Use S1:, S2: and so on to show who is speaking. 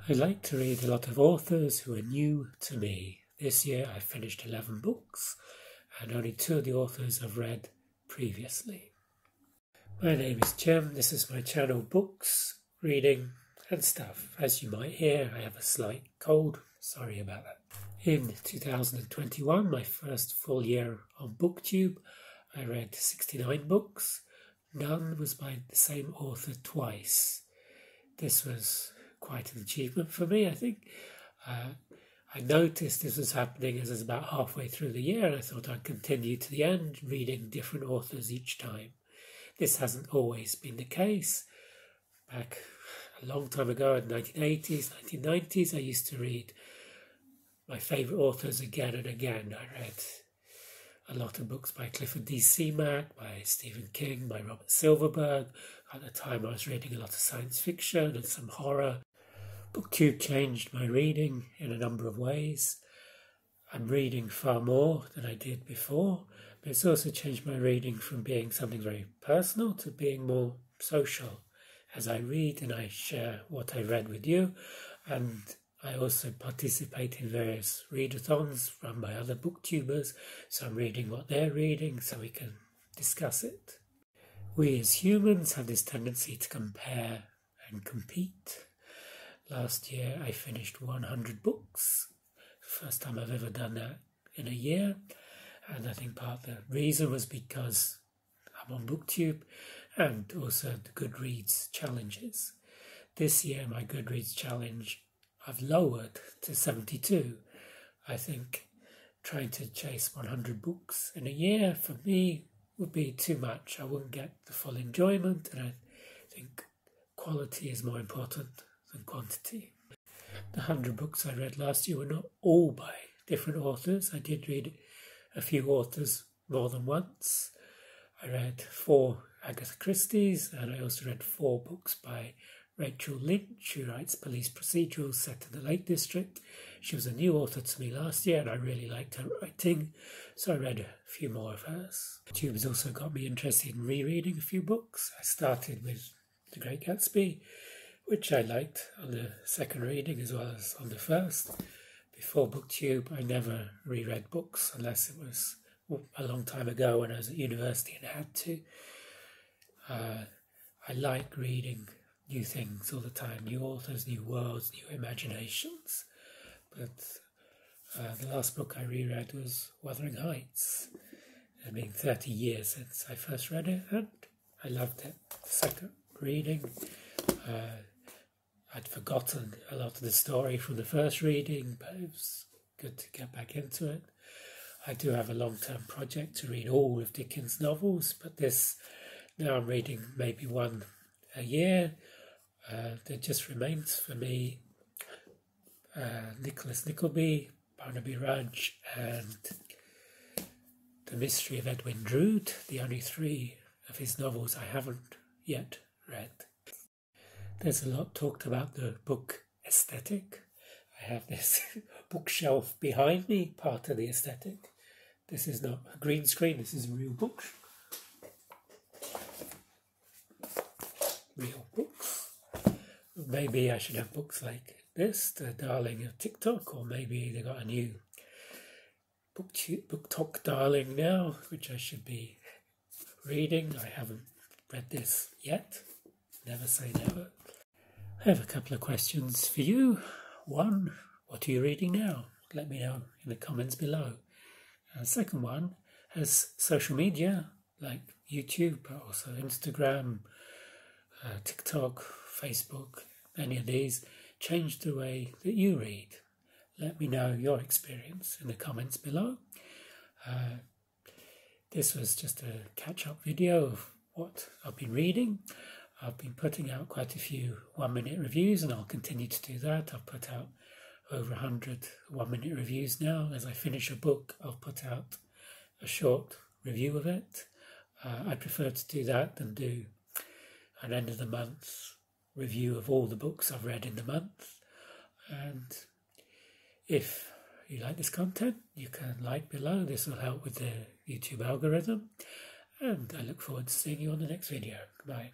S1: I like to read a lot of authors who are new to me. This year I finished 11 books and only 2 of the authors I've read previously. My name is Jim. This is my channel, Books, Reading and Stuff. As you might hear, I have a slight cold. Sorry about that. In 2021, my first full year on Booktube, I read 69 books. None was by the same author twice. This was quite an achievement for me, I think. I noticed this was happening as I was about halfway through the year, and I thought I'd continue to the end, reading different authors each time. This hasn't always been the case. Back a long time ago in the 1980s, 1990s, I used to read my favourite authors again and again. I read a lot of books by Clifford D. Seamack, by Stephen King, by Robert Silverberg. At the time I was reading a lot of science fiction and some horror. Booktube changed my reading in a number of ways. I'm reading far more than I did before, but it's also changed my reading from being something very personal to being more social. As I read and I share what I read with you, and I also participate in various readathons run by other booktubers, so I'm reading what they're reading so we can discuss it. We as humans have this tendency to compare and compete. Last year I finished 100 books, first time I've ever done that in a year, and I think part of the reason was because I'm on Booktube and also the Goodreads challenges. This year my Goodreads challenge I've lowered to 72. I think trying to chase 100 books in a year for me would be too much. I wouldn't get the full enjoyment, and I think quality is more important than quantity. The 100 books I read last year were not all by different authors. I did read a few authors more than once. I read 4 Agatha Christie's, and I also read 4 books by Rachel Lynch, who writes police procedurals set in the Lake District. She was a new author to me last year, and I really liked her writing, so I read a few more of hers. YouTube has also got me interested in rereading a few books. I started with The Great Gatsby, which I liked on the second reading as well as on the first. Before Booktube, I never reread books unless it was a long time ago when I was at university and had to. I like reading new things all the time, new authors, new worlds, new imaginations. But the last book I reread was Wuthering Heights. It's been 30 years since I first read it, and I loved it. The second reading, I'd forgotten a lot of the story from the first reading, but it was good to get back into it. I do have a long-term project to read all of Dickens' novels, but now I'm reading maybe one a year. There just remains for me Nicholas Nickleby, Barnaby Rudge, and The Mystery of Edwin Drood, the only 3 of his novels I haven't yet read. There's a lot talked about the book aesthetic. I have this bookshelf behind me, part of the aesthetic. This is not a green screen, this is a real book. Real books. Maybe I should have books like this, the darling of TikTok, or maybe they got a new BookTok darling now, which I should be reading. I haven't read this yet. Never say never. I have a couple of questions for you. 1, what are you reading now? Let me know in the comments below. The second one, has social media like YouTube, but also Instagram, TikTok, Facebook, any of these, changed the way that you read? Let me know your experience in the comments below. This was just a catch-up video of what I've been reading. I've been putting out quite a few 1-minute reviews, and I'll continue to do that. I've put out over 100 1-minute reviews now. As I finish a book, I'll put out a short review of it. I prefer to do that than do an end of the month review of all the books I've read in the month. And if you like this content, you can like below. This will help with the YouTube algorithm. And I look forward to seeing you on the next video. Goodbye.